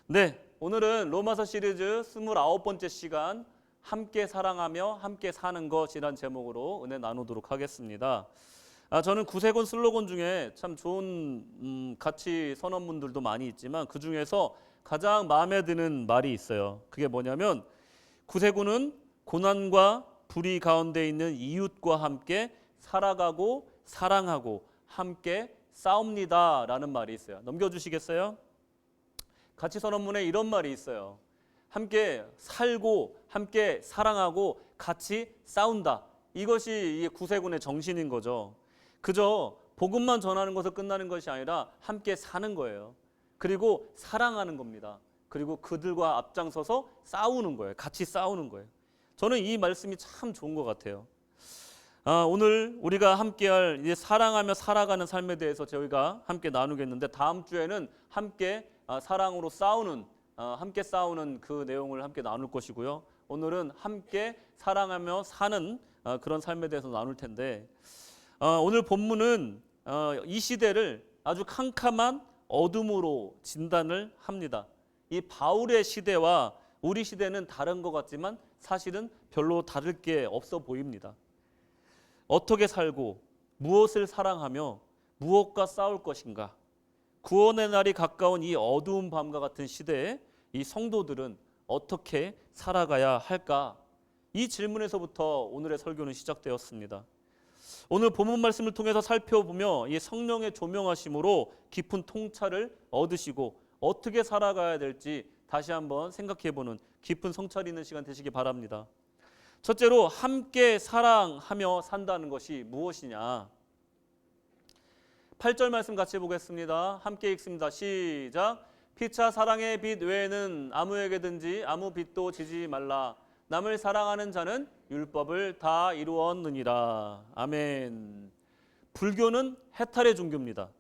네, 오늘은 로마서 시리즈 29번째 시간 함께 사랑하며 함께 사는 것이란 제목으로 은혜 나누도록 하겠습니다. 저는 구세군 슬로건 중에 참 좋은 가치 선언문들도 많이 있지만 그 중에서 가장 마음에 드는 말이 있어요. 그게 뭐냐면 구세군은 고난과 불의 가운데 있는 이웃과 함께 살아가고 사랑하고 함께 싸웁니다 라는 말이 있어요. 넘겨주시겠어요? 가치 선언문에 이런 말이 있어요. 함께 살고 함께 사랑하고 같이 싸운다. 이것이 구세군의 정신인 거죠. 그저 복음만 전하는 것으로 끝나는 것이 아니라 함께 사는 거예요. 그리고 사랑하는 겁니다. 그리고 그들과 앞장서서 싸우는 거예요. 같이 싸우는 거예요. 저는 이 말씀이 참 좋은 것 같아요. 오늘 우리가 함께할 사랑하며 살아가는 삶에 대해서 저희가 함께 나누겠는데 다음 주에는 함께 사랑으로 싸우는 함께 싸우는 그 내용을 함께 나눌 것이고요. 오늘은 함께 사랑하며 사는 그런 삶에 대해서 나눌 텐데 오늘 본문은 이 시대를 아주 캄캄한 어둠으로 진단을 합니다. 이 바울의 시대와 우리 시대는 다른 것 같지만 사실은 별로 다를 게 없어 보입니다. 어떻게 살고 무엇을 사랑하며 무엇과 싸울 것인가? 구원의 날이 가까운 이 어두운 밤과 같은 시대에 이 성도들은 어떻게 살아가야 할까? 이 질문에서부터 오늘의 설교는 시작되었습니다. 오늘 본문 말씀을 통해서 살펴보며 이 성령의 조명하심으로 깊은 통찰을 얻으시고 어떻게 살아가야 될지 다시 한번 생각해보는 깊은 성찰이 있는 시간 되시기 바랍니다. 첫째로 함께 사랑하며 산다는 것이 무엇이냐? 8절 말씀 같이 보겠습니다. 함께 읽습니다. 시작. 피차 사랑의 빛 외에는 아무에게든지 아무 빛도 지지 말라. 남을 사랑하는 자는 율법을 다 이루었느니라. 아멘. 불교는 해탈의 종교입니다.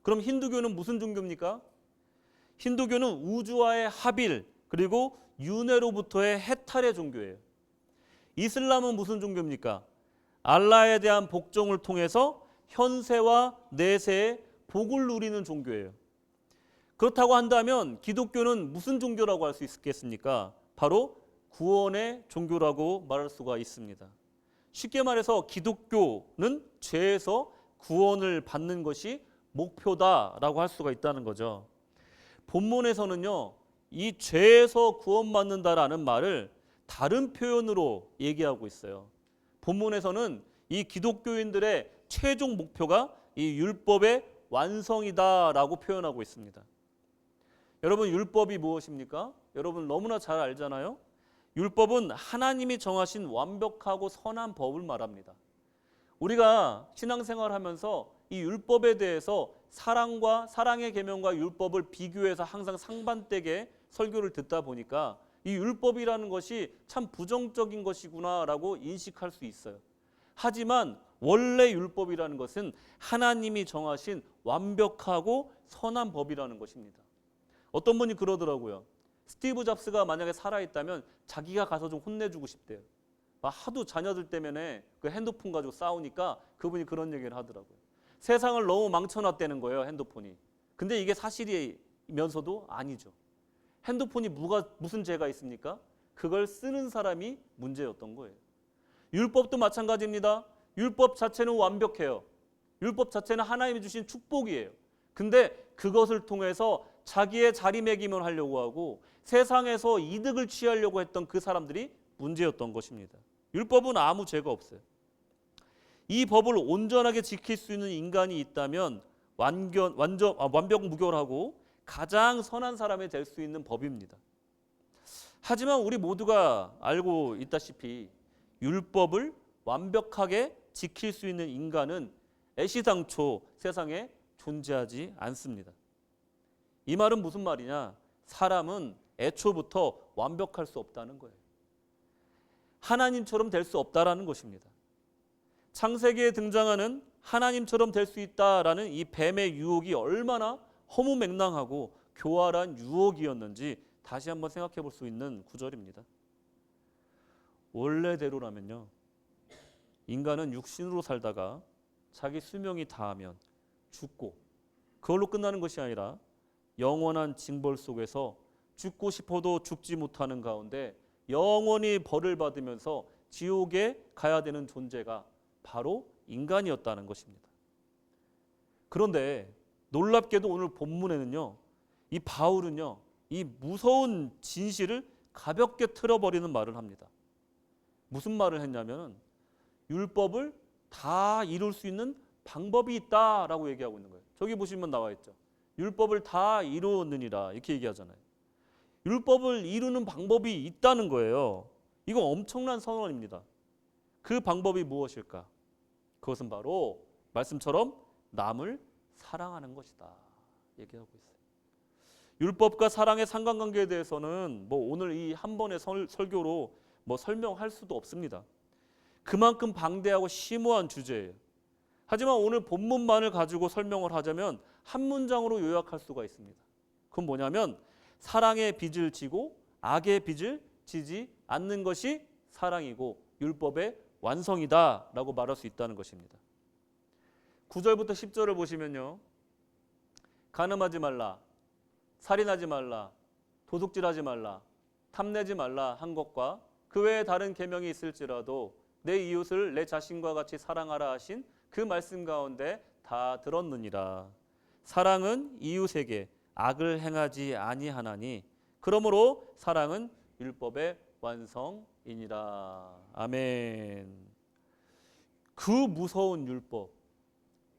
그럼 힌두교는 무슨 종교입니까? 힌두교는 우주와의 합일 그리고 윤회로부터의 해탈의 종교예요. 이슬람은 무슨 종교입니까? 알라에 대한 복종을 통해서 현세와 내세의 복을 누리는 종교예요. 그렇다고 한다면 기독교는 무슨 종교라고 할 수 있겠습니까? 바로 구원의 종교라고 말할 수가 있습니다. 쉽게 말해서 기독교는 죄에서 구원을 받는 것이 목표다라고 할 수가 있다는 거죠. 본문에서는요, 이 죄에서 구원받는다라는 말을 다른 표현으로 얘기하고 있어요. 본문에서는 이 기독교인들의 최종 목표가 이 율법의 완성이다라고 표현하고 있습니다. 여러분, 율법이 무엇입니까? 여러분 너무나 잘 알잖아요. 율법은 하나님이 정하신 완벽하고 선한 법을 말합니다. 우리가 신앙생활을 하면서 이 율법에 대해서 사랑과 사랑의 계명과 율법을 비교해서 항상 상반되게 설교를 듣다 보니까 이 율법이라는 것이 참 부정적인 것이구나라고 인식할 수 있어요. 하지만 원래 율법이라는 것은 하나님이 정하신 완벽하고 선한 법이라는 것입니다. 어떤 분이 그러더라고요. 스티브 잡스가 만약에 살아있다면 자기가 가서 좀 혼내주고 싶대요. 하도 자녀들 때문에 그 핸드폰 가지고 싸우니까 그분이 그런 얘기를 하더라고요. 세상을 너무 망쳐놨다는 거예요, 핸드폰이. 근데 이게 사실이면서도 아니죠. 핸드폰이 무슨 죄가 있습니까? 그걸 쓰는 사람이 문제였던 거예요. 율법도 마찬가지입니다. 율법 자체는 완벽해요. 율법 자체는 하나님이 주신 축복이에요. 근데 그것을 통해서 자기의 자리매김을 하려고 하고 세상에서 이득을 취하려고 했던 그 사람들이 문제였던 것입니다. 율법은 아무 죄가 없어요. 이 법을 온전하게 지킬 수 있는 인간이 있다면 완벽 무결하고 가장 선한 사람이 될 수 있는 법입니다. 하지만 우리 모두가 알고 있다시피 율법을 완벽하게 지킬 수 있는 인간은 애시당초 세상에 존재하지 않습니다. 이 말은 무슨 말이냐? 사람은 애초부터 완벽할 수 없다는 거예요. 하나님처럼 될 수 없다라는 것입니다. 창세기에 등장하는 하나님처럼 될 수 있다라는 이 뱀의 유혹이 얼마나 허무맹랑하고 교활한 유혹이었는지 다시 한번 생각해 볼 수 있는 구절입니다. 원래대로라면요, 인간은 육신으로 살다가 자기 수명이 다하면 죽고 그걸로 끝나는 것이 아니라 영원한 징벌 속에서 죽고 싶어도 죽지 못하는 가운데 영원히 벌을 받으면서 지옥에 가야 되는 존재가 바로 인간이었다는 것입니다. 그런데 놀랍게도 오늘 본문에는요, 이 바울은요, 이 무서운 진실을 가볍게 틀어버리는 말을 합니다. 무슨 말을 했냐면 율법을 다 이룰 수 있는 방법이 있다라고 얘기하고 있는 거예요. 저기 보시면 나와 있죠. 율법을 다 이루었느니라 이렇게 얘기하잖아요. 율법을 이루는 방법이 있다는 거예요. 이거 엄청난 선언입니다. 그 방법이 무엇일까? 그것은 바로 말씀처럼 남을 사랑하는 것이다 얘기하고 있어요. 율법과 사랑의 상관관계에 대해서는 오늘 이 한 번의 설교로 설명할 수도 없습니다. 그만큼 방대하고 심오한 주제예요. 하지만 오늘 본문만을 가지고 설명을 하자면 한 문장으로 요약할 수가 있습니다. 그건 뭐냐면 사랑의 빚을 지고 악의 빚을 지지 않는 것이 사랑이고 율법의 완성이다라고 말할 수 있다는 것입니다. 9절부터 10절을 보시면요. 간음하지 말라, 살인하지 말라, 도둑질하지 말라, 탐내지 말라 한 것과 그 외에 다른 계명이 있을지라도 내 이웃을 내 자신과 같이 사랑하라 하신 그 말씀 가운데 다 들었느니라. 사랑은 이웃에게 악을 행하지 아니하나니 그러므로 사랑은 율법의 완성이니라. 아멘. 그 무서운 율법,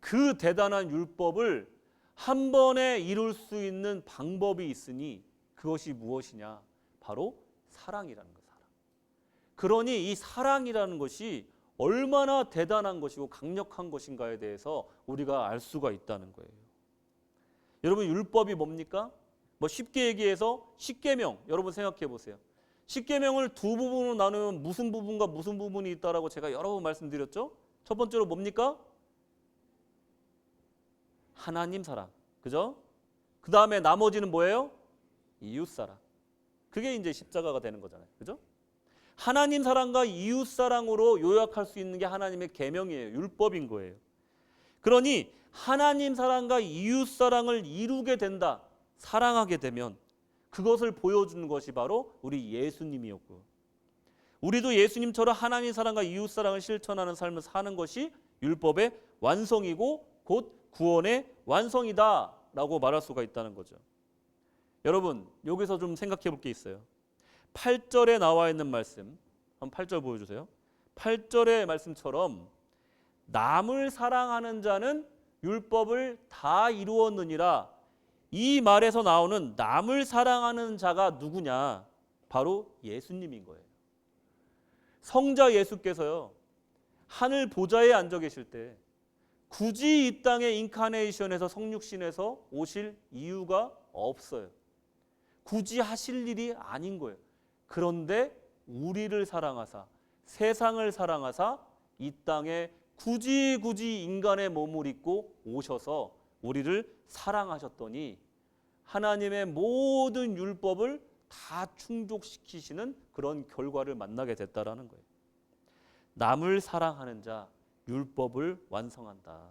그 대단한 율법을 한 번에 이룰 수 있는 방법이 있으니 그것이 무엇이냐? 바로 사랑이라는 거예요. 사랑. 그러니 이 사랑이라는 것이 얼마나 대단한 것이고 강력한 것인가에 대해서 우리가 알 수가 있다는 거예요. 여러분 율법이 뭡니까? 쉽게 얘기해서 십계명 여러분 생각해 보세요. 십계명을 두 부분으로 나누면 무슨 부분과 무슨 부분이 있다라고 제가 여러 번 말씀드렸죠? 첫 번째로 뭡니까? 하나님 사랑. 그죠? 그 다음에 나머지는 뭐예요? 이웃 사랑. 그게 이제 십자가가 되는 거잖아요. 그죠? 하나님 사랑과 이웃 사랑으로 요약할 수 있는 게 하나님의 계명이에요. 율법인 거예요. 그러니 하나님 사랑과 이웃 사랑을 이루게 된다. 사랑하게 되면 그것을 보여주는 것이 바로 우리 예수님이었고 우리도 예수님처럼 하나님 사랑과 이웃 사랑을 실천하는 삶을 사는 것이 율법의 완성이고 곧 구원의 완성이다라고 말할 수가 있다는 거죠. 여러분 여기서 좀 생각해 볼 게 있어요. 8절에 나와 있는 말씀 한번 8절 보여주세요. 8절의 말씀처럼 남을 사랑하는 자는 율법을 다 이루었느니라. 이 말에서 나오는 남을 사랑하는 자가 누구냐? 바로 예수님인 거예요. 성자 예수께서요 하늘 보좌에 앉아 계실 때 굳이 이 땅의 인카네이션에서 성육신에서 오실 이유가 없어요. 굳이 하실 일이 아닌 거예요. 그런데 우리를 사랑하사 세상을 사랑하사 이 땅에 굳이 인간의 몸을 입고 오셔서 우리를 사랑하셨더니 하나님의 모든 율법을 다 충족시키시는 그런 결과를 만나게 됐다라는 거예요. 남을 사랑하는 자 율법을 완성한다.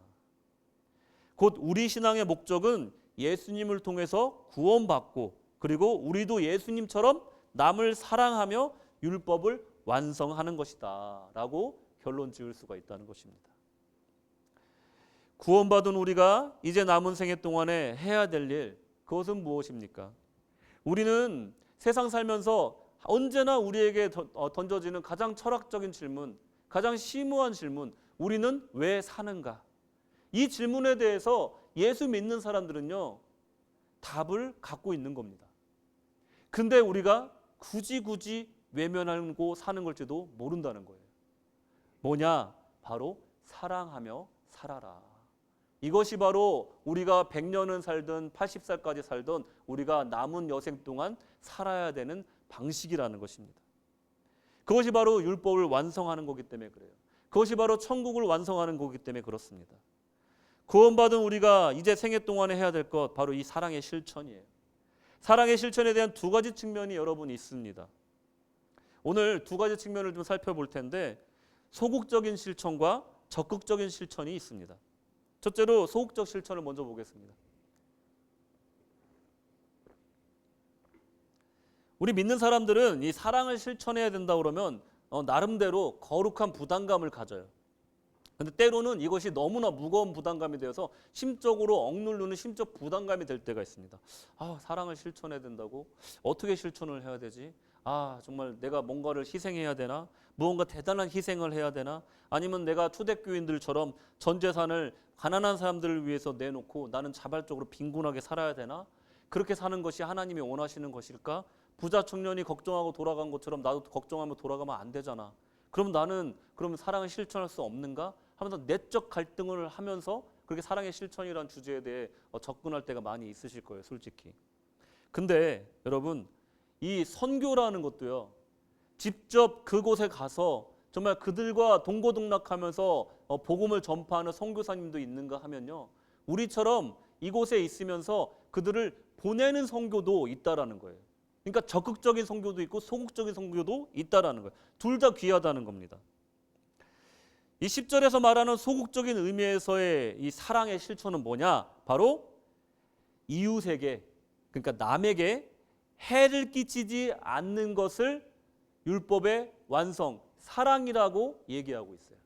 곧 우리 신앙의 목적은 예수님을 통해서 구원받고 그리고 우리도 예수님처럼 남을 사랑하며 율법을 완성하는 것이다 라고 결론 지을 수가 있다는 것입니다. 구원받은 우리가 이제 남은 생애 동안에 해야 될 일 그것은 무엇입니까? 우리는 세상 살면서 언제나 우리에게 던져지는 가장 철학적인 질문, 가장 심오한 질문, 우리는 왜 사는가? 이 질문에 대해서 예수 믿는 사람들은요 답을 갖고 있는 겁니다. 근데 우리가 굳이 외면하고 사는 걸지도 모른다는 거예요. 뭐냐? 바로 사랑하며 살아라. 이것이 바로 우리가 100년은 살든 80살까지 살든 우리가 남은 여생 동안 살아야 되는 방식이라는 것입니다. 그것이 바로 율법을 완성하는 거기 때문에 그래요. 그것이 바로 천국을 완성하는 거기 때문에 그렇습니다. 구원받은 우리가 이제 생애 동안에 해야 될 것 바로 이 사랑의 실천이에요. 사랑의 실천에 대한 두 가지 측면이 여러분 있습니다. 오늘 두 가지 측면을 좀 살펴볼 텐데 소극적인 실천과 적극적인 실천이 있습니다. 첫째로 소극적 실천을 먼저 보겠습니다. 우리 믿는 사람들은 이 사랑을 실천해야 된다 그러면 나름대로 거룩한 부담감을 가져요. 근데 때로는 이것이 너무나 무거운 부담감이 되어서 심적으로 억누르는 심적 부담감이 될 때가 있습니다. 아, 사랑을 실천해야 된다고? 어떻게 실천을 해야 되지? 아, 정말 내가 뭔가를 희생해야 되나? 무언가 대단한 희생을 해야 되나? 아니면 내가 초대교인들처럼 전 재산을 가난한 사람들을 위해서 내놓고 나는 자발적으로 빈곤하게 살아야 되나? 그렇게 사는 것이 하나님이 원하시는 것일까? 부자 청년이 걱정하고 돌아간 것처럼 나도 걱정하며 돌아가면 안 되잖아. 그럼 나는 그럼 사랑을 실천할 수 없는가? 하면서 내적 갈등을 하면서 그렇게 사랑의 실천이라는 주제에 대해 접근할 때가 많이 있으실 거예요, 솔직히. 근데 여러분, 이 선교라는 것도요, 직접 그곳에 가서 정말 그들과 동고동락하면서 복음을 전파하는 선교사님도 있는가 하면요, 우리처럼 이곳에 있으면서 그들을 보내는 선교도 있다라는 거예요. 그러니까 적극적인 선교도 있고 소극적인 선교도 있다라는 거예요. 둘 다 귀하다는 겁니다. 이 10절에서 말하는 소극적인 의미에서의 이 사랑의 실천은 뭐냐? 바로 이웃에게, 그러니까 남에게 해를 끼치지 않는 것을 율법의 완성, 사랑이라고 얘기하고 있어요.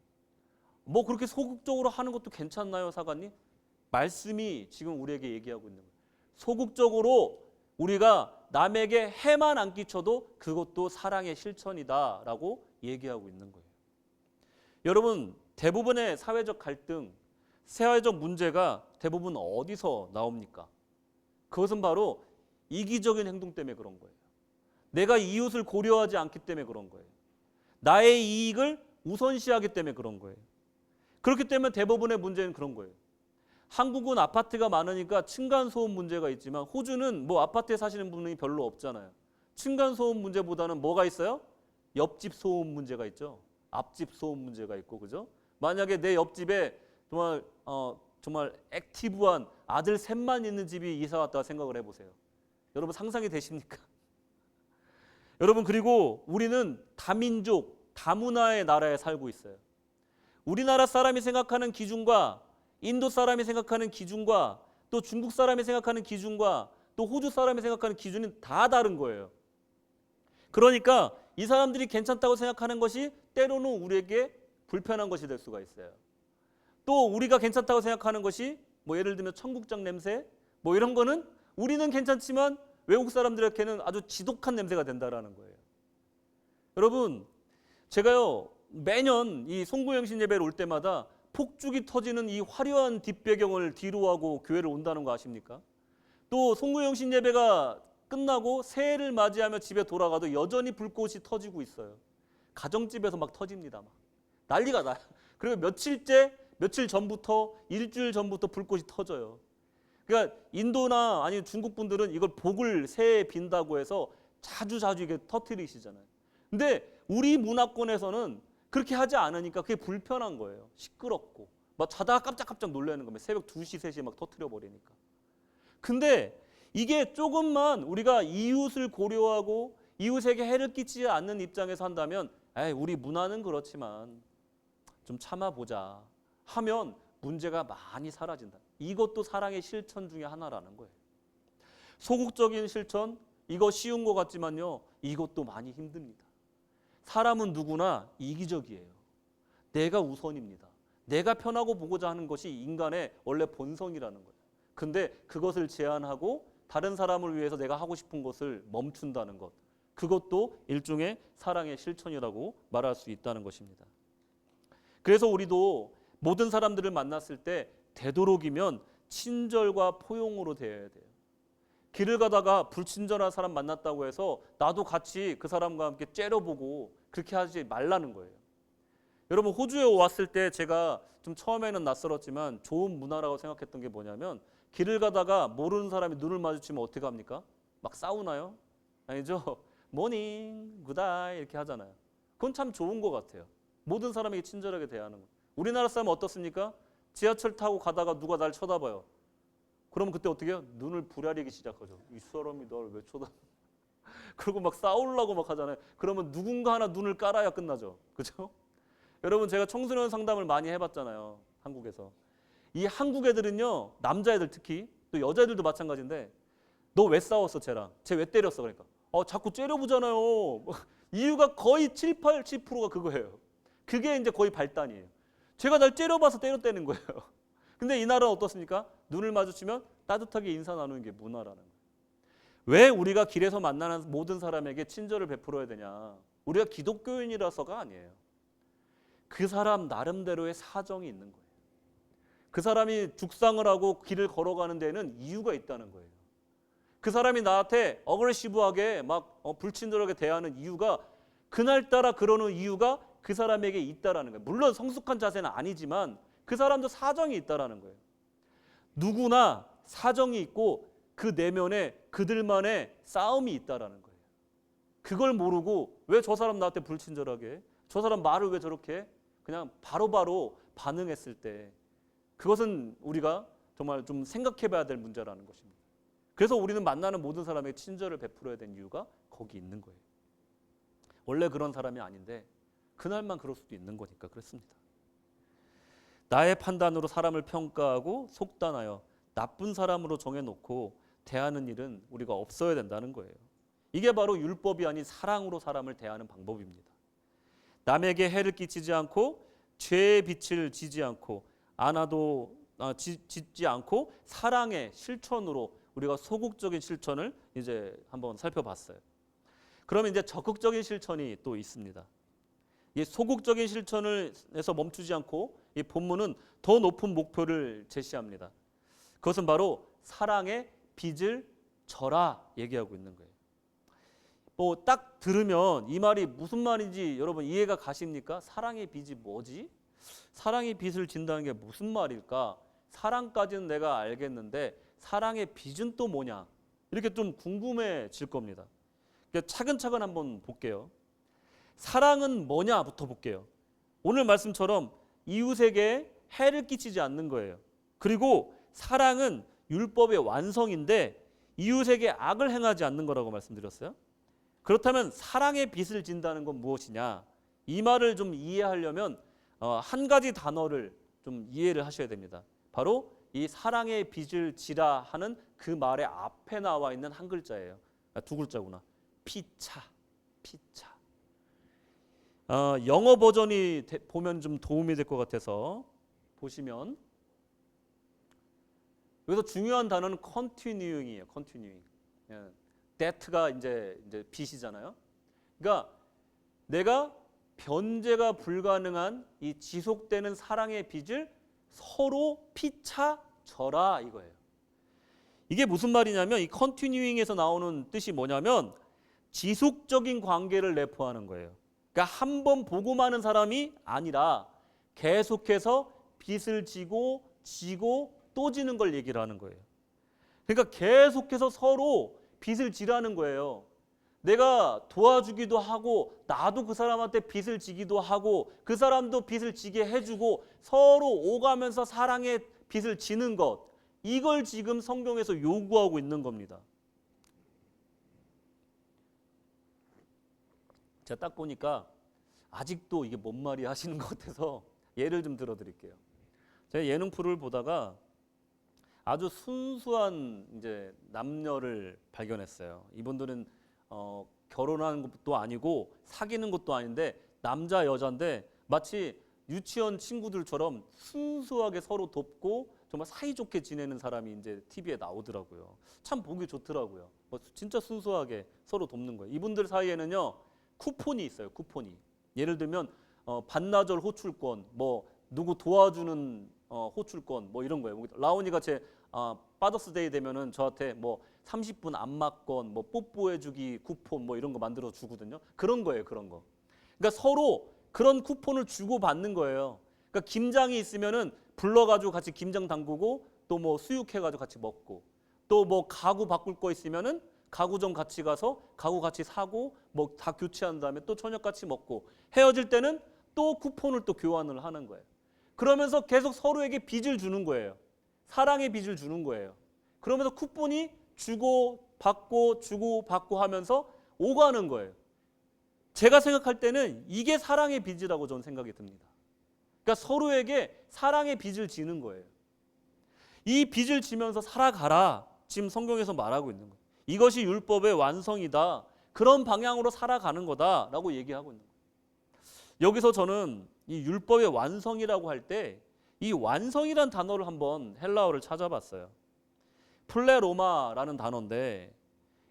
뭐 그렇게 소극적으로 하는 것도 괜찮나요, 사관님? 말씀이 지금 우리에게 얘기하고 있는 거예요. 소극적으로 우리가 남에게 해만 안 끼쳐도 그것도 사랑의 실천이다라고 얘기하고 있는 거예요. 여러분, 대부분의 사회적 갈등, 사회적 문제가 대부분 어디서 나옵니까? 그것은 바로 이기적인 행동 때문에 그런 거예요. 내가 이웃을 고려하지 않기 때문에 그런 거예요. 나의 이익을 우선시하기 때문에 그런 거예요. 그렇기 때문에 대부분의 문제는 그런 거예요. 한국은 아파트가 많으니까 층간소음 문제가 있지만 호주는 뭐 아파트에 사시는 분이 별로 없잖아요. 층간소음 문제보다는 뭐가 있어요? 옆집 소음 문제가 있죠. 앞집 소음 문제가 있고, 그죠? 만약에 내 옆집에 정말 액티브한 아들 셋만 있는 집이 이사 왔다고 생각을 해보세요. 여러분 상상이 되십니까? 여러분, 그리고 우리는 다민족, 다문화의 나라에 살고 있어요. 우리나라 사람이 생각하는 기준과 인도 사람이 생각하는 기준과 또 중국 사람이 생각하는 기준과 또 호주 사람이 생각하는 기준이 다 다른 거예요. 그러니까 이 사람들이 괜찮다고 생각하는 것이 때로는 우리에게 불편한 것이 될 수가 있어요. 또 우리가 괜찮다고 생각하는 것이 뭐 예를 들면 청국장 냄새 뭐 이런 거는 우리는 괜찮지만 외국 사람들에게는 아주 지독한 냄새가 된다라는 거예요. 여러분, 제가요 매년 이 송구영신 예배를 올 때마다 폭죽이 터지는 이 화려한 뒷배경을 뒤로하고 교회를 온다는 거 아십니까? 또 송구영신 예배가 끝나고 새해를 맞이하며 집에 돌아가도 여전히 불꽃이 터지고 있어요. 가정집에서 막 터집니다. 막 난리가 나요. 그리고 며칠 전부터 일주일 전부터 불꽃이 터져요. 그러니까 인도나 아니면 중국 분들은 이걸 복을 새해에 빈다고 해서 자주 이게 터뜨리시잖아요. 근데 우리 문화권에서는 그렇게 하지 않으니까 그게 불편한 거예요. 시끄럽고 막 자다가 깜짝깜짝 놀라는 겁니다. 새벽 2시, 3시에 막 터뜨려 버리니까. 근데 이게 조금만 우리가 이웃을 고려하고 이웃에게 해를 끼치지 않는 입장에서 한다면 우리 문화는 그렇지만 좀 참아보자 하면 문제가 많이 사라진다. 이것도 사랑의 실천 중에 하나라는 거예요. 소극적인 실천, 이거 쉬운 것 같지만요, 이것도 많이 힘듭니다. 사람은 누구나 이기적이에요. 내가 우선입니다. 내가 편하고 보고자 하는 것이 인간의 원래 본성이라는 거예요. 근데 그것을 제한하고 다른 사람을 위해서 내가 하고 싶은 것을 멈춘다는 것, 그것도 일종의 사랑의 실천이라고 말할 수 있다는 것입니다. 그래서 우리도 모든 사람들을 만났을 때 되도록이면 친절과 포용으로 대해야 돼요. 길을 가다가 불친절한 사람 만났다고 해서 나도 같이 그 사람과 함께 째려보고 그렇게 하지 말라는 거예요. 여러분, 호주에 왔을 때 제가 좀 처음에는 낯설었지만 좋은 문화라고 생각했던 게 뭐냐면 길을 가다가 모르는 사람이 눈을 마주치면 어떻게 합니까? 막 싸우나요? 아니죠. 모닝, 굿아이 이렇게 하잖아요. 그건 참 좋은 것 같아요. 모든 사람에게 친절하게 대하는 거. 우리나라 사람은 어떻습니까? 지하철 타고 가다가 누가 날 쳐다봐요. 그러면 그때 어떻게 해요? 눈을 부라리기 시작하죠. 이 사람이 널 왜 쳐다? 그리고 막 싸우려고 막 하잖아요. 그러면 누군가 하나 눈을 깔아야 끝나죠. 그렇죠? 여러분, 제가 청소년 상담을 많이 해봤잖아요. 한국에서. 이 한국 애들은요, 남자애들 특히 또 여자애들도 마찬가지인데 너 왜 싸웠어 쟤랑? 쟤 왜 때렸어? 그러니까 자꾸 째려보잖아요. 이유가 거의 7, 80%가 그거예요. 그게 이제 거의 발단이에요. 제가 날 째려봐서 때렸다는 거예요. 근데 이 나라는 어떻습니까? 눈을 마주치면 따뜻하게 인사 나누는 게 문화라는 거예요. 왜 우리가 길에서 만나는 모든 사람에게 친절을 베풀어야 되냐? 우리가 기독교인이라서가 아니에요. 그 사람 나름대로의 사정이 있는 거예요. 그 사람이 죽상을 하고 길을 걸어가는 데는 이유가 있다는 거예요. 그 사람이 나한테 어그레시브하게 막 불친절하게 대하는 이유가 그날따라 그러는 이유가 그 사람에게 있다라는 거예요. 물론 성숙한 자세는 아니지만 그 사람도 사정이 있다라는 거예요. 누구나 사정이 있고 그 내면에 그들만의 싸움이 있다라는 거예요. 그걸 모르고 왜 저 사람 나한테 불친절하게 해? 저 사람 말을 왜 저렇게 해? 그냥 바로바로 반응했을 때 그것은 우리가 정말 좀 생각해 봐야 될 문제라는 것입니다. 그래서 우리는 만나는 모든 사람에게 친절을 베풀어야 되는 이유가 거기 있는 거예요. 원래 그런 사람이 아닌데 그날만 그럴 수도 있는 거니까 그렇습니다. 나의 판단으로 사람을 평가하고 속단하여 나쁜 사람으로 정해놓고 대하는 일은 우리가 없어야 된다는 거예요. 이게 바로 율법이 아닌 사랑으로 사람을 대하는 방법입니다. 남에게 해를 끼치지 않고 죄의 빛을 지지 않고 짓지 않고 사랑의 실천으로 우리가 소극적인 실천을 이제 한번 살펴봤어요. 그러면 이제 적극적인 실천이 또 있습니다. 이 소극적인 실천에서 멈추지 않고 이 본문은 더 높은 목표를 제시합니다. 그것은 바로 사랑의 빚을 져라 얘기하고 있는 거예요. 뭐 딱 들으면 이 말이 무슨 말인지 여러분 이해가 가십니까? 사랑의 빚이 뭐지? 사랑의 빚을 진다는 게 무슨 말일까? 사랑까지는 내가 알겠는데 사랑의 빚은 또 뭐냐? 이렇게 좀 궁금해질 겁니다. 그러니까 차근차근 한번 볼게요. 사랑은 뭐냐부터 볼게요. 오늘 말씀처럼 이웃에게 해를 끼치지 않는 거예요. 그리고 사랑은 율법의 완성인데 이웃에게 악을 행하지 않는 거라고 말씀드렸어요. 그렇다면 사랑의 빚을 진다는 건 무엇이냐? 이 말을 좀 이해하려면 한 가지 단어를 좀 이해를 하셔야 됩니다. 바로 이 사랑의 빚을 지라 하는 그 말의 앞에 나와 있는 한 글자예요. 두 글자구나. 피차. 영어 버전이 보면 좀 도움이 될 것 같아서 보시면 여기서 중요한 단어는 continuing이에요. continuing. that가 이제 빚이잖아요. 그러니까 내가 변제가 불가능한 이 지속되는 사랑의 빚을 서로 피차 져라 이거예요. 이게 무슨 말이냐면 이 continuing에서 나오는 뜻이 뭐냐면 지속적인 관계를 내포하는 거예요. 그러니까 한 번 보고 마는 사람이 아니라 계속해서 빚을 지고 또 지는 걸 얘기를 하는 거예요. 그러니까 계속해서 서로 빚을 지라는 거예요. 내가 도와주기도 하고 나도 그 사람한테 빚을 지기도 하고 그 사람도 빚을 지게 해주고 서로 오가면서 사랑의 빚을 지는 것, 이걸 지금 성경에서 요구하고 있는 겁니다. 제가 딱 보니까 아직도 이게 뭔 말이 하시는 것 같아서 예를 좀 들어드릴게요. 제가 예능 프로를 보다가 아주 순수한 이제 남녀를 발견했어요. 이분들은 결혼하는 것도 아니고 사귀는 것도 아닌데 남자 여자인데 마치 유치원 친구들처럼 순수하게 서로 돕고 정말 사이좋게 지내는 사람이 이제 TV에 나오더라고요. 참 보기 좋더라고요. 진짜 순수하게 서로 돕는 거예요. 이분들 사이에는요 쿠폰이 있어요. 쿠폰이. 예를 들면 반나절 호출권, 뭐 누구 도와주는 호출권, 뭐 이런 거예요. 라온이가 제 파더스데이 되면은 저한테 뭐 30분 안마권, 뭐 뽀뽀해주기 쿠폰, 뭐 이런 거 만들어 주거든요. 그런 거예요, 그런 거. 그러니까 서로 그런 쿠폰을 주고 받는 거예요. 그러니까 김장이 있으면은 불러가지고 같이 김장 담그고 또 뭐 수육해가지고 같이 먹고 또 뭐 가구 바꿀 거 있으면은 가구점 같이 가서 가구 같이 사고 뭐 다 교체한 다음에 또 저녁 같이 먹고 헤어질 때는 또 쿠폰을 또 교환을 하는 거예요. 그러면서 계속 서로에게 빚을 주는 거예요. 사랑의 빚을 주는 거예요. 그러면서 쿠폰이 주고 받고 하면서 오가는 거예요. 제가 생각할 때는 이게 사랑의 빚이라고 저는 생각이 듭니다. 그러니까 서로에게 사랑의 빚을 지는 거예요. 이 빚을 지면서 살아가라. 지금 성경에서 말하고 있는 거예요. 이것이 율법의 완성이다. 그런 방향으로 살아가는 거다라고 얘기하고 있는 거예요. 여기서 저는 이 율법의 완성이라고 할 때 이 완성이란 단어를 한번 헬라어를 찾아봤어요. 플레로마라는 단어인데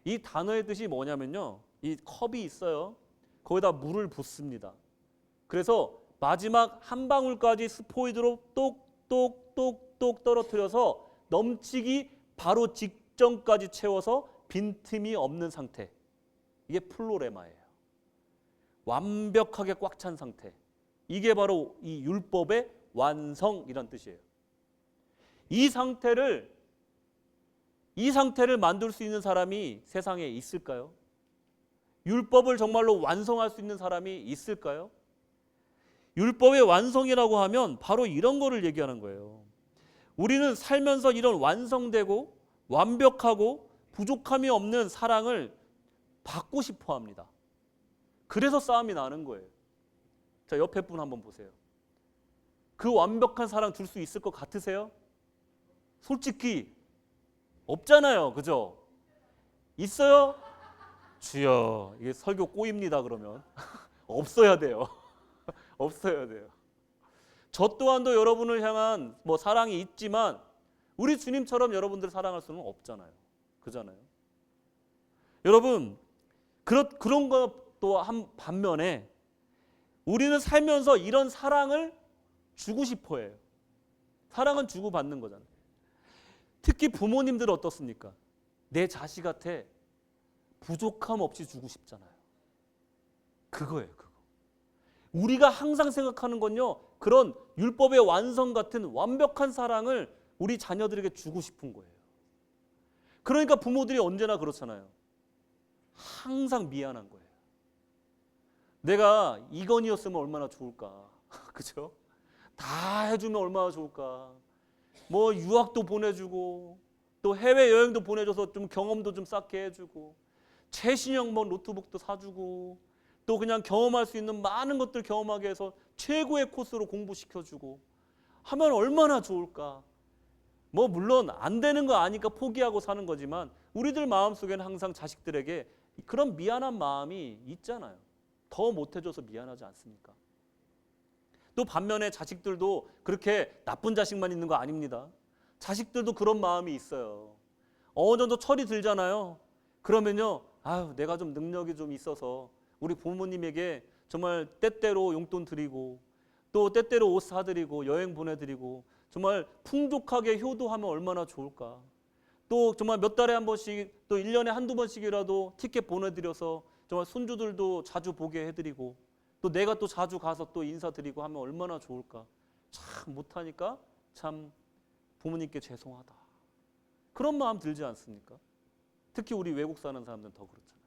이 단어의 뜻이 뭐냐면요. 이 컵이 있어요. 거기다 물을 붓습니다. 그래서 마지막 한 방울까지 스포이드로 똑똑똑똑 떨어뜨려서 넘치기 바로 직전까지 채워서 빈틈이 없는 상태. 이게 플로레마예요. 완벽하게 꽉 찬 상태. 이게 바로 이 율법의 완성이란 뜻이에요. 이 상태를 만들 수 있는 사람이 세상에 있을까요? 율법을 정말로 완성할 수 있는 사람이 있을까요? 율법의 완성이라고 하면 바로 이런 거를 얘기하는 거예요. 우리는 살면서 이런 완성되고 완벽하고 부족함이 없는 사랑을 받고 싶어 합니다. 그래서 싸움이 나는 거예요. 자, 옆에 분 한번 보세요. 그 완벽한 사랑 줄 수 있을 것 같으세요? 솔직히 없잖아요. 그죠? 있어요? 주여, 이게 설교 꼬입니다. 그러면 없어야 돼요. 없어야 돼요. 저 또한도 여러분을 향한 사랑이 있지만 우리 주님처럼 여러분들을 사랑할 수는 없잖아요. 그잖아요. 여러분, 그런 것도 한 반면에 우리는 살면서 이런 사랑을 주고 싶어 해요. 사랑은 주고받는 거잖아요. 특히 부모님들은 어떻습니까? 내 자식한테 부족함 없이 주고 싶잖아요. 그거예요, 그거. 우리가 항상 생각하는 건요, 그런 율법의 완성 같은 완벽한 사랑을 우리 자녀들에게 주고 싶은 거예요. 그러니까 부모들이 언제나 그렇잖아요. 항상 미안한 거예요. 내가 이건희였으면 얼마나 좋을까. 그죠? 다 해주면 얼마나 좋을까. 유학도 보내주고 또 해외여행도 보내줘서 좀 경험도 좀 쌓게 해주고 최신형 노트북도 사주고 또 그냥 경험할 수 있는 많은 것들 경험하게 해서 최고의 코스로 공부시켜주고 하면 얼마나 좋을까. 물론 안 되는 거 아니까 포기하고 사는 거지만 우리들 마음속에는 항상 자식들에게 그런 미안한 마음이 있잖아요. 더 못해줘서 미안하지 않습니까? 또 반면에 자식들도 그렇게 나쁜 자식만 있는 거 아닙니다. 자식들도 그런 마음이 있어요. 어느 정도 철이 들잖아요. 그러면요, 내가 좀 능력이 좀 있어서 우리 부모님에게 정말 때때로 용돈 드리고 또 때때로 옷 사드리고 여행 보내드리고 정말 풍족하게 효도하면 얼마나 좋을까. 또 정말 몇 달에 한 번씩 또 1년에 한두 번씩이라도 티켓 보내드려서 정말 손주들도 자주 보게 해드리고 또 내가 또 자주 가서 또 인사드리고 하면 얼마나 좋을까. 참 못하니까 참 부모님께 죄송하다. 그런 마음 들지 않습니까? 특히 우리 외국 사는 사람들은 더 그렇잖아요.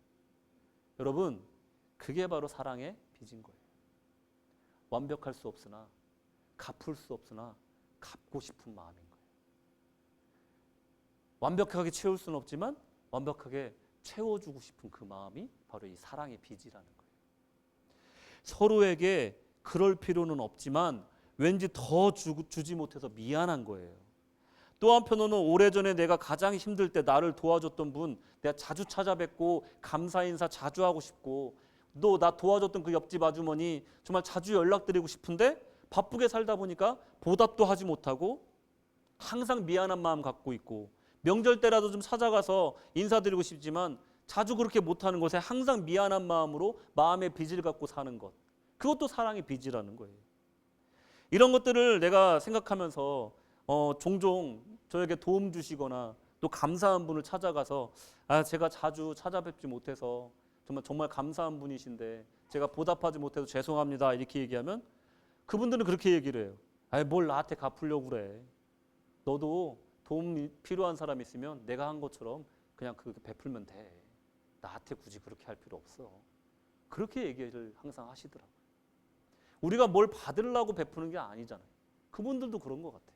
여러분, 그게 바로 사랑의 빚인 거예요. 완벽할 수 없으나 갚을 수 없으나 갚고 싶은 마음인 거예요. 완벽하게 채울 수는 없지만 완벽하게 채워주고 싶은 그 마음이 바로 이 사랑의 빚이라는 거예요. 서로에게 그럴 필요는 없지만 왠지 더 주지 못해서 미안한 거예요. 또 한편으로는 오래전에 내가 가장 힘들 때 나를 도와줬던 분 내가 자주 찾아뵙고 감사 인사 자주 하고 싶고 또 나 도와줬던 그 옆집 아주머니 정말 자주 연락드리고 싶은데 바쁘게 살다 보니까 보답도 하지 못하고 항상 미안한 마음 갖고 있고 명절 때라도 좀 찾아가서 인사드리고 싶지만 자주 그렇게 못하는 것에 항상 미안한 마음으로 마음의 빚을 갖고 사는 것. 그것도 사랑의 빚이라는 거예요. 이런 것들을 내가 생각하면서 종종 저에게 도움 주시거나 또 감사한 분을 찾아가서 제가 자주 찾아뵙지 못해서 정말 감사한 분이신데 제가 보답하지 못해서 죄송합니다 이렇게 얘기하면 그분들은 그렇게 얘기를 해요. 뭘 나한테 갚으려고 그래. 너도 도움 필요한 사람 있으면 내가 한 것처럼 그냥 그렇게 베풀면 돼. 나한테 굳이 그렇게 할 필요 없어. 그렇게 얘기를 항상 하시더라고요. 우리가 뭘 받으려고 베푸는 게 아니잖아요. 그분들도 그런 것 같아요.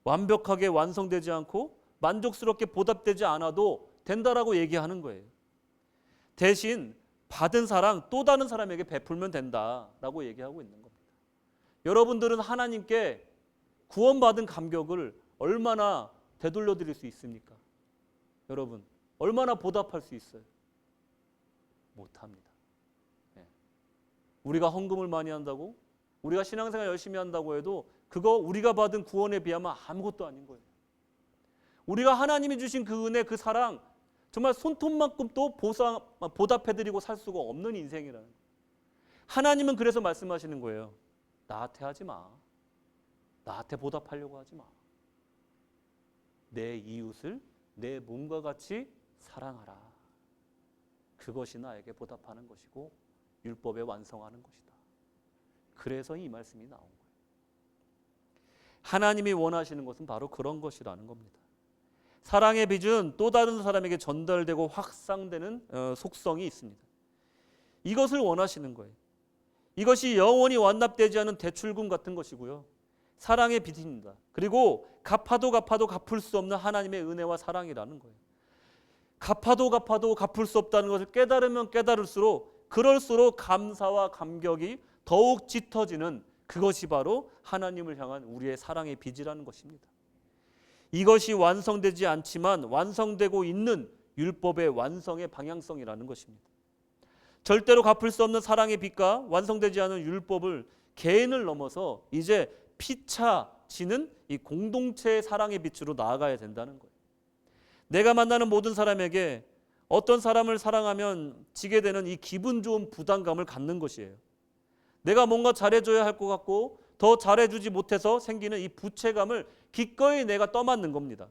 완벽하게 완성되지 않고 만족스럽게 보답되지 않아도 된다라고 얘기하는 거예요. 대신 받은 사랑 또 다른 사람에게 베풀면 된다라고 얘기하고 있는 겁니다. 여러분들은 하나님께 구원받은 감격을 얼마나 되돌려 드릴 수 있습니까? 여러분, 얼마나 보답할 수 있어요? 못합니다. 예. 우리가 헌금을 많이 한다고, 우리가 신앙생활 열심히 한다고 해도 그거 우리가 받은 구원에 비하면 아무것도 아닌 거예요. 우리가 하나님이 주신 그 은혜, 그 사랑 정말 손톱만큼도 보답해드리고 살 수가 없는 인생이라는 거예요. 하나님은 그래서 말씀하시는 거예요. 나한테 하지 마. 나한테 보답하려고 하지 마. 내 이웃을 내 몸과 같이 사랑하라. 그것이 나에게 보답하는 것이고 율법에 완성하는 것이다. 그래서 이 말씀이 나온 거예요. 하나님이 원하시는 것은 바로 그런 것이라는 겁니다. 사랑의 빛은 또 다른 사람에게 전달되고 확산되는 속성이 있습니다. 이것을 원하시는 거예요. 이것이 영원히 완납되지 않은 대출금 같은 것이고요. 사랑의 빛입니다. 그리고 갚아도 갚을 수 없는 하나님의 은혜와 사랑이라는 거예요. 갚아도 갚을 수 없다는 것을 깨달으면 깨달을수록 그럴수록 감사와 감격이 더욱 짙어지는 그것이 바로 하나님을 향한 우리의 사랑의 빛이라는 것입니다. 이것이 완성되지 않지만 완성되고 있는 율법의 완성의 방향성이라는 것입니다. 절대로 갚을 수 없는 사랑의 빛과 완성되지 않은 율법을 개인을 넘어서 이제 피차지는 이 공동체의 사랑의 빛으로 나아가야 된다는 거예요. 내가 만나는 모든 사람에게 어떤 사람을 사랑하면 지게 되는 이 기분 좋은 부담감을 갖는 것이에요. 내가 뭔가 잘해줘야 할 것 같고 더 잘해주지 못해서 생기는 이 부채감을 기꺼이 내가 떠맡는 겁니다.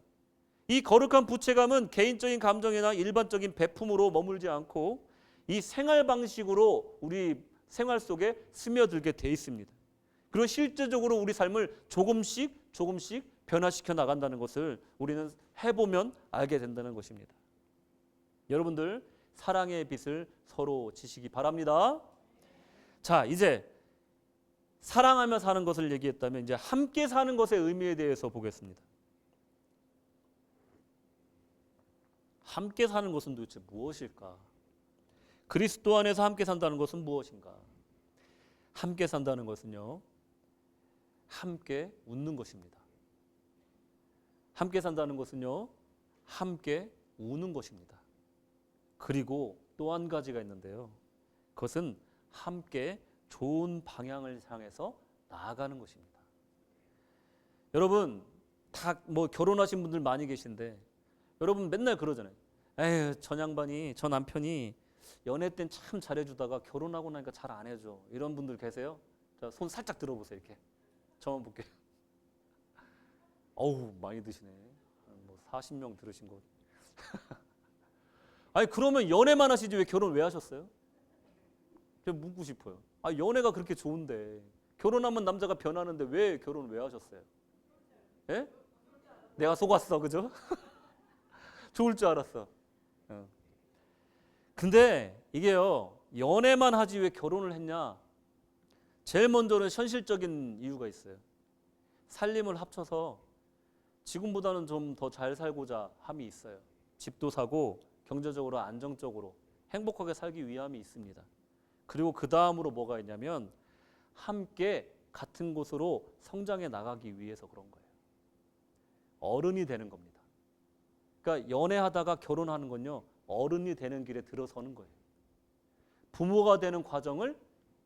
이 거룩한 부채감은 개인적인 감정이나 일반적인 배품으로 머물지 않고 이 생활 방식으로 우리 생활 속에 스며들게 돼 있습니다. 그리고 실제적으로 우리 삶을 조금씩 변화시켜 나간다는 것을 우리는 해보면 알게 된다는 것입니다. 여러분들 사랑의 빛을 서로 지시기 바랍니다. 자, 이제 사랑하며 사는 것을 얘기했다면 이제 함께 사는 것의 의미에 대해서 보겠습니다. 함께 사는 것은 도대체 무엇일까? 그리스도 안에서 함께 산다는 것은 무엇인가? 함께 산다는 것은요, 함께 웃는 것입니다. 함께 산다는 것은요, 함께 우는 것입니다. 그리고 또 한 가지가 있는데요. 그것은 함께 좋은 방향을 향해서 나아가는 것입니다. 여러분 다 뭐 결혼하신 분들 많이 계신데 여러분 맨날 그러잖아요. 에휴, 저 양반이, 저 남편이 연애 땐 참 잘해주다가 결혼하고 나니까 잘 안 해줘. 이런 분들 계세요? 자, 손 살짝 들어보세요. 이렇게 저만 볼게요. 어우, 많이 드시네. 뭐 40명 들으신 거. 아니 그러면 연애만 하시지 왜 결혼 왜 하셨어요? 제가 묻고 싶어요. 아, 연애가 그렇게 좋은데 결혼하면 남자가 변하는데 왜 결혼 왜 하셨어요? 예? 내가 속았어, 그죠? 좋을 줄 알았어. 근데 이게요, 연애만 하지 왜 결혼을 했냐? 제일 먼저는 현실적인 이유가 있어요. 살림을 합쳐서 지금보다는 좀 더 잘 살고자 함이 있어요. 집도 사고 경제적으로 안정적으로 행복하게 살기 위함이 있습니다. 그리고 그 다음으로 뭐가 있냐면 함께 같은 곳으로 성장해 나가기 위해서 그런 거예요. 어른이 되는 겁니다. 그러니까 연애하다가 결혼하는 건요, 어른이 되는 길에 들어서는 거예요. 부모가 되는 과정을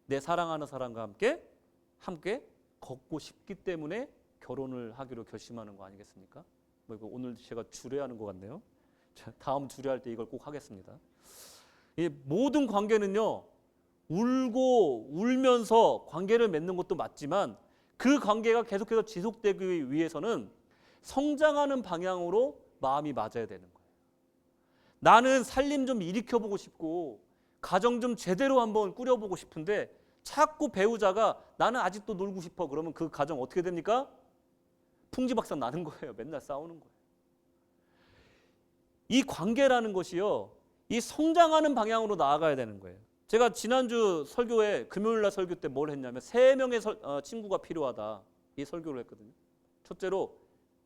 내 사랑하는 사람과 함께 걷고 싶기 때문에 결혼을 하기로 결심하는 거 아니겠습니까? 뭐 이거 오늘 제가 주례하는 것 같네요. 다음 주례할 때 이걸 꼭 하겠습니다. 이 모든 관계는요, 울고 울면서 관계를 맺는 것도 맞지만 그 관계가 계속해서 지속되기 위해서는 성장하는 방향으로 마음이 맞아야 되는 거예요. 나는 살림 좀 일으켜보고 싶고 가정 좀 제대로 한번 꾸려보고 싶은데 자꾸 배우자가 나는 아직도 놀고 싶어 그러면 그 가정 어떻게 됩니까? 풍지박산 나는 거예요. 맨날 싸우는 거예요. 이 관계라는 것이요, 이 성장하는 방향으로 나아가야 되는 거예요. 제가 지난주 설교에 금요일날 설교 때 뭘 했냐면 3명의 친구가 필요하다 이 설교를 했거든요. 첫째로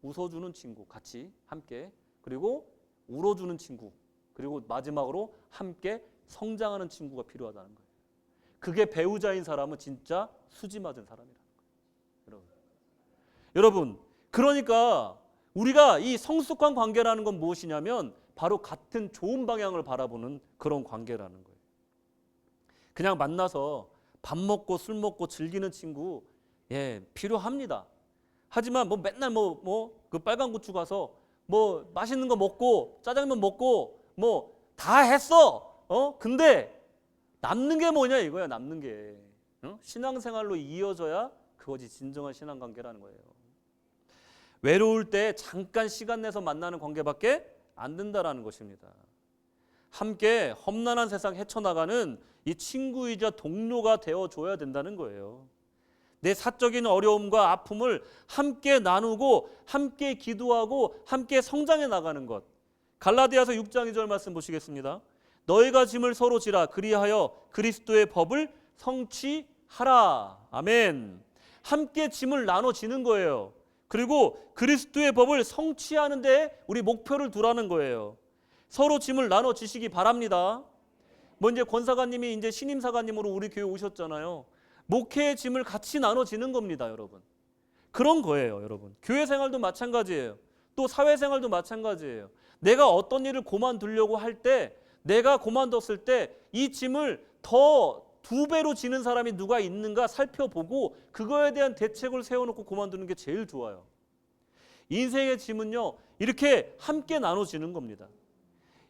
웃어주는 친구 같이 함께, 그리고 울어주는 친구, 그리고 마지막으로 함께 성장하는 친구가 필요하다는 거예요. 그게 배우자인 사람은 진짜 수지 맞은 사람이라는 거예요. 여러분 그러니까 우리가 이 성숙한 관계라는 건 무엇이냐면 바로 같은 좋은 방향을 바라보는 그런 관계라는 거예요. 그냥 만나서 밥 먹고 술 먹고 즐기는 친구 필요합니다. 하지만 뭐 맨날 그 빨간 고추 가서 뭐 맛있는 거 먹고 짜장면 먹고 뭐 다 했어. 근데 남는 게 뭐냐 이거야. 남는 게 신앙생활로 이어져야 그것이 진정한 신앙관계라는 거예요. 외로울 때 잠깐 시간 내서 만나는 관계밖에 안 된다라는 것입니다. 함께 험난한 세상 헤쳐나가는 이 친구이자 동료가 되어줘야 된다는 거예요. 내 사적인 어려움과 아픔을 함께 나누고 함께 기도하고 함께 성장해 나가는 것. 갈라디아서 6장 2절 말씀 보시겠습니다. 너희가 짐을 서로 지라 그리하여 그리스도의 법을 성취하라. 아멘. 함께 짐을 나눠지는 거예요. 그리고 그리스도의 법을 성취하는 데 우리 목표를 두라는 거예요. 서로 짐을 나눠지시기 바랍니다. 이제 권사관님이 이제 신임사관님으로 우리 교회 오셨잖아요. 목회의 짐을 같이 나눠지는 겁니다, 여러분. 그런 거예요, 여러분. 교회 생활도 마찬가지예요. 또 사회생활도 마찬가지예요. 내가 어떤 일을 그만두려고 할 때, 내가 그만뒀을 때 이 짐을 더 2배로 지는 사람이 누가 있는가 살펴보고 그거에 대한 대책을 세워놓고 그만두는 게 제일 좋아요. 인생의 짐은요, 이렇게 함께 나눠지는 겁니다.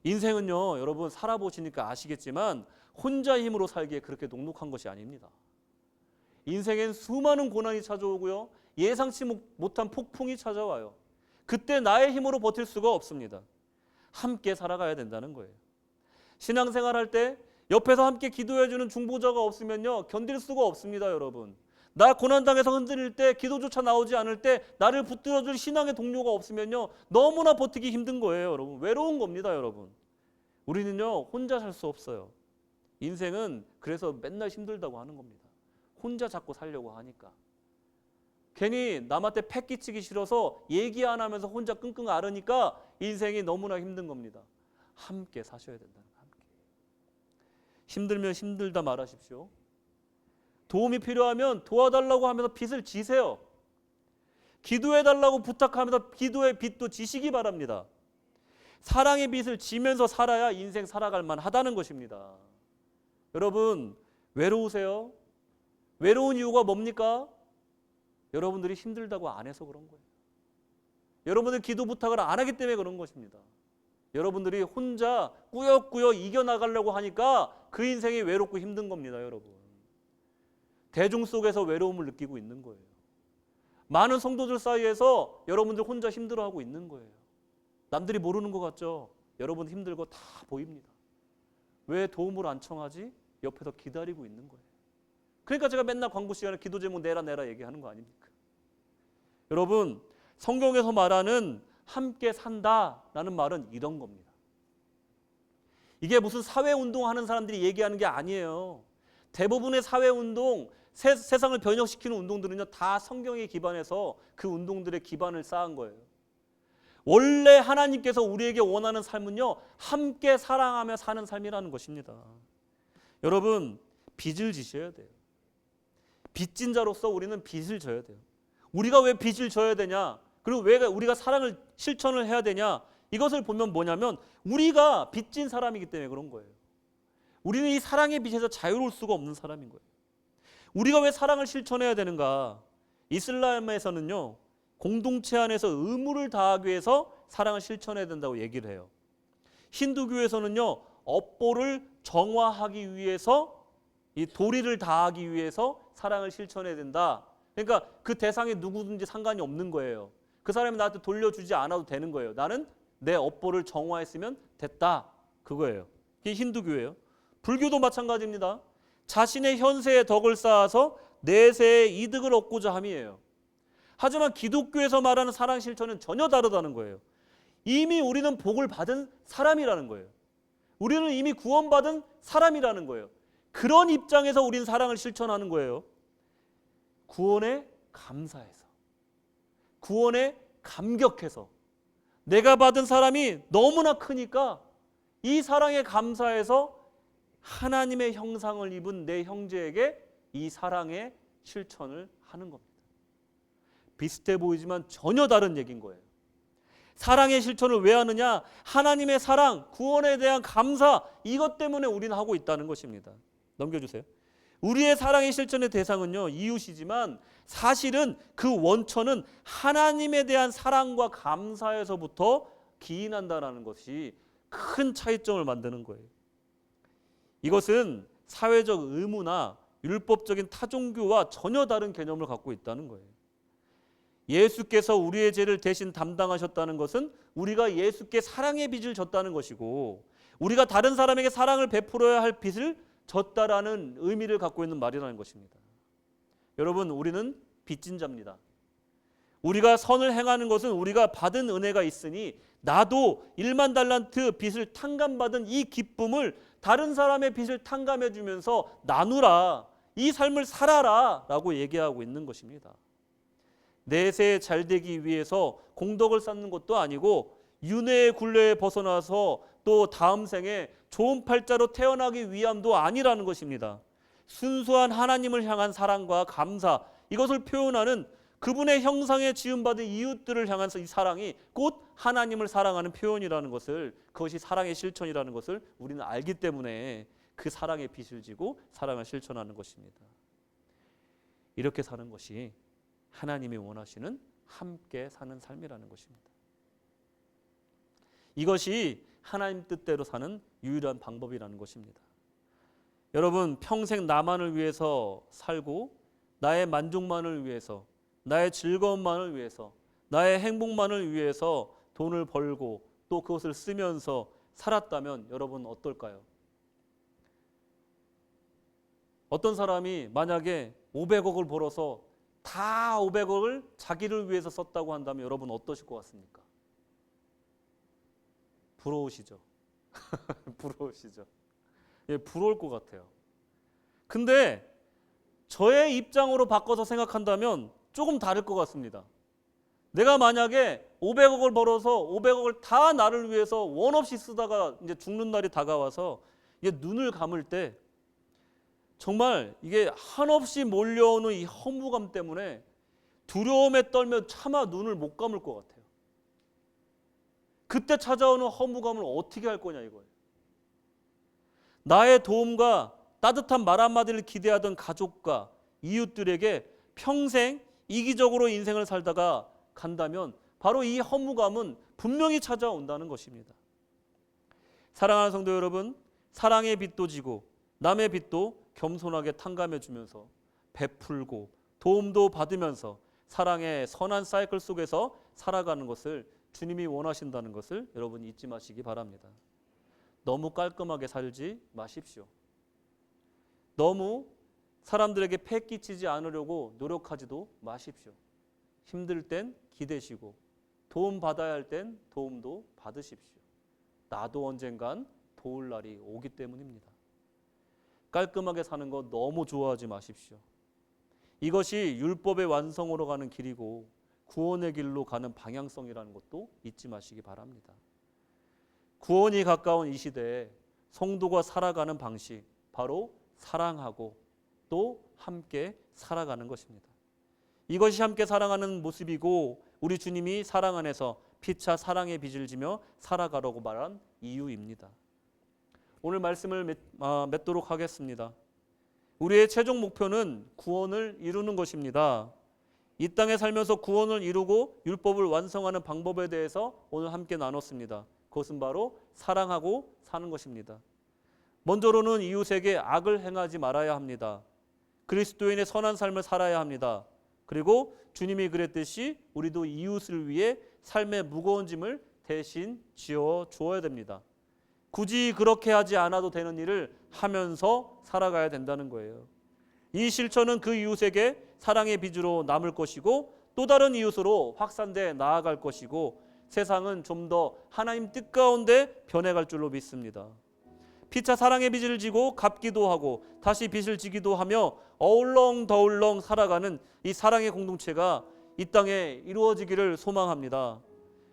인생은요, 여러분 살아보시니까 아시겠지만 혼자 힘으로 살기에 그렇게 녹록한 것이 아닙니다. 인생엔 수많은 고난이 찾아오고요, 예상치 못한 폭풍이 찾아와요. 그때 나의 힘으로 버틸 수가 없습니다. 함께 살아가야 된다는 거예요. 신앙생활할 때 옆에서 함께 기도해주는 중보자가 없으면요, 견딜 수가 없습니다, 여러분. 나 고난당해서 흔들릴 때, 기도조차 나오지 않을 때 나를 붙들어줄 신앙의 동료가 없으면요, 너무나 버티기 힘든 거예요, 여러분. 외로운 겁니다, 여러분. 우리는요, 혼자 살 수 없어요. 인생은 그래서 맨날 힘들다고 하는 겁니다. 혼자 자꾸 살려고 하니까. 괜히 남한테 패 끼치기 싫어서 얘기 안 하면서 혼자 끙끙 앓으니까 인생이 너무나 힘든 겁니다. 함께 사셔야 된다는 거예요. 함께. 힘들면 힘들다 말하십시오. 도움이 필요하면 도와달라고 하면서 빚을 지세요. 기도해달라고 부탁하면서 기도의 빚도 지시기 바랍니다. 사랑의 빚을 지면서 살아야 인생 살아갈 만하다는 것입니다. 여러분, 외로우세요? 외로운 이유가 뭡니까? 여러분들이 힘들다고 안 해서 그런 거예요. 여러분들 기도 부탁을 안 하기 때문에 그런 것입니다. 여러분들이 혼자 꾸역꾸역 이겨나가려고 하니까 그 인생이 외롭고 힘든 겁니다, 여러분. 대중 속에서 외로움을 느끼고 있는 거예요. 많은 성도들 사이에서 여러분들 혼자 힘들어하고 있는 거예요. 남들이 모르는 것 같죠? 여러분 힘들고 다 보입니다. 왜 도움을 안 청하지? 옆에서 기다리고 있는 거예요. 그러니까 제가 맨날 광고 시간에 기도 제목 내라 얘기하는 거 아닙니까? 여러분, 성경에서 말하는 함께 산다라는 말은 이런 겁니다. 이게 무슨 사회운동 하는 사람들이 얘기하는 게 아니에요. 대부분의 사회운동, 세상을 변혁시키는 운동들은요, 다 성경에 기반해서 그 운동들의 기반을 쌓은 거예요. 원래 하나님께서 우리에게 원하는 삶은요, 함께 사랑하며 사는 삶이라는 것입니다. 여러분, 빚을 지셔야 돼요. 빚진 자로서 우리는 빚을 져야 돼요. 우리가 왜 빚을 져야 되냐? 그리고 왜 우리가 사랑을 실천을 해야 되냐? 이것을 보면 뭐냐면 우리가 빚진 사람이기 때문에 그런 거예요. 우리는 이 사랑의 빚에서 자유로울 수가 없는 사람인 거예요. 우리가 왜 사랑을 실천해야 되는가? 이슬람에서는요, 공동체 안에서 의무를 다하기 위해서 사랑을 실천해야 된다고 얘기를 해요. 힌두교에서는요, 업보를 정화하기 위해서, 이 도리를 다하기 위해서 사랑을 실천해야 된다. 그러니까 그 대상이 누구든지 상관이 없는 거예요. 그 사람이 나한테 돌려주지 않아도 되는 거예요. 나는 내 업보를 정화했으면 됐다. 그거예요. 이게 힌두교예요. 불교도 마찬가지입니다. 자신의 현세의 덕을 쌓아서 내세의 이득을 얻고자 함이에요. 하지만 기독교에서 말하는 사랑 실천은 전혀 다르다는 거예요. 이미 우리는 복을 받은 사람이라는 거예요. 우리는 이미 구원받은 사람이라는 거예요. 그런 입장에서 우리는 사랑을 실천하는 거예요. 구원에 감사해서, 구원에 감격해서, 내가 받은 사람이 너무나 크니까 이 사랑에 감사해서 하나님의 형상을 입은 내 형제에게 이 사랑의 실천을 하는 겁니다. 비슷해 보이지만 전혀 다른 얘기인 거예요. 사랑의 실천을 왜 하느냐? 하나님의 사랑, 구원에 대한 감사, 이것 때문에 우리는 하고 있다는 것입니다. 넘겨주세요. 우리의 사랑의 실천의 대상은요, 이웃이지만 사실은 그 원천은 하나님에 대한 사랑과 감사에서부터 기인한다는 것이 큰 차이점을 만드는 거예요. 이것은 사회적 의무나 율법적인 타종교와 전혀 다른 개념을 갖고 있다는 거예요. 예수께서 우리의 죄를 대신 담당하셨다는 것은 우리가 예수께 사랑의 빚을 졌다는 것이고, 우리가 다른 사람에게 사랑을 베풀어야 할 빚을 졌다라는 의미를 갖고 있는 말이라는 것입니다. 여러분, 우리는 빚진 자입니다. 우리가 선을 행하는 것은 우리가 받은 은혜가 있으니 나도 1만 달란트 빚을 탕감받은 이 기쁨을 다른 사람의 빚을 탕감해 주면서 나누라, 이 삶을 살아라 라고 얘기하고 있는 것입니다. 내세 잘 되기 위해서 공덕을 쌓는 것도 아니고 윤회의 굴레에 벗어나서 또 다음 생에 좋은 팔자로 태어나기 위함도 아니라는 것입니다. 순수한 하나님을 향한 사랑과 감사, 이것을 표현하는 그분의 형상에 지음받은 이웃들을 향한 이 사랑이 곧 하나님을 사랑하는 표현이라는 것을, 그것이 사랑의 실천이라는 것을 우리는 알기 때문에 그 사랑의 빚을 지고 사랑을 실천하는 것입니다. 이렇게 사는 것이 하나님이 원하시는 함께 사는 삶이라는 것입니다. 이것이 하나님 뜻대로 사는 유일한 방법이라는 것입니다. 여러분, 평생 나만을 위해서 살고 나의 만족만을 위해서, 나의 즐거움만을 위해서, 나의 행복만을 위해서 돈을 벌고 또 그것을 쓰면서 살았다면 여러분 어떨까요? 어떤 사람이 만약에 500억을 벌어서 다 500억을 자기를 위해서 썼다고 한다면 여러분 어떠실 것 같습니까? 부러우시죠? 부러우시죠? 예, 부러울 것 같아요. 근데 저의 입장으로 바꿔서 생각한다면 조금 다를 것 같습니다. 내가 만약에 500억을 벌어서 500억을 다 나를 위해서 원 없이 쓰다가 이제 죽는 날이 다가와서 이제 눈을 감을 때 정말 이게 한없이 몰려오는 이 허무감 때문에 두려움에 떨며 차마 눈을 못 감을 것 같아요. 그때 찾아오는 허무감을 어떻게 할 거냐 이거예요. 나의 도움과 따뜻한 말 한마디를 기대하던 가족과 이웃들에게 평생 이기적으로 인생을 살다가 간다면 바로 이 허무감은 분명히 찾아온다는 것입니다. 사랑하는 성도 여러분, 사랑의 빚도 지고 남의 빚도 겸손하게 탕감해 주면서 베풀고 도움도 받으면서 사랑의 선한 사이클 속에서 살아가는 것을 주님이 원하신다는 것을 여러분 잊지 마시기 바랍니다. 너무 깔끔하게 살지 마십시오. 너무 사람들에게 폐 끼치지 않으려고 노력하지도 마십시오. 힘들 땐 기대시고 도움 받아야 할 땐 도움도 받으십시오. 나도 언젠간 도울 날이 오기 때문입니다. 깔끔하게 사는 거 너무 좋아하지 마십시오. 이것이 율법의 완성으로 가는 길이고 구원의 길로 가는 방향성이라는 것도 잊지 마시기 바랍니다. 구원이 가까운 이 시대에 성도가 살아가는 방식, 바로 사랑하고 또 함께 살아가는 것입니다. 이것이 함께 사랑하는 모습이고 우리 주님이 사랑 안에서 피차 사랑의 빚을 지며 살아가라고 말한 이유입니다. 오늘 말씀을 맺도록 하겠습니다. 우리의 최종 목표는 구원을 이루는 것입니다. 이 땅에 살면서 구원을 이루고 율법을 완성하는 방법에 대해서 오늘 함께 나눴습니다. 그것은 바로 사랑하고 사는 것입니다. 먼저로는 이웃에게 악을 행하지 말아야 합니다. 그리스도인의 선한 삶을 살아야 합니다. 그리고 주님이 그랬듯이 우리도 이웃을 위해 삶의 무거운 짐을 대신 지어 주어야 됩니다. 굳이 그렇게 하지 않아도 되는 일을 하면서 살아가야 된다는 거예요. 이 실천은 그 이웃에게 사랑의 빚으로 남을 것이고 또 다른 이웃으로 확산돼 나아갈 것이고 세상은 좀 더 하나님 뜻 가운데 변해갈 줄로 믿습니다. 피차 사랑의 빚을 지고 갚기도 하고 다시 빚을 지기도 하며 어울렁더울렁 살아가는 이 사랑의 공동체가 이 땅에 이루어지기를 소망합니다.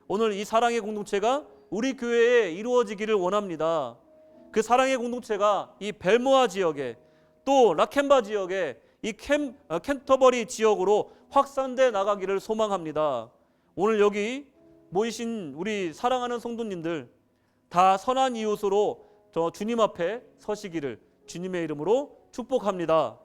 오늘 이 사랑의 공동체가 우리 교회에 이루어지기를 원합니다. 그 사랑의 공동체가 이 벨모아 지역에 또 라켄바 지역에 이 캔터버리 지역으로 확산돼 나가기를 소망합니다. 오늘 여기 모이신 우리 사랑하는 성도님들 다 선한 이웃으로 저 주님 앞에 서시기를 주님의 이름으로 축복합니다.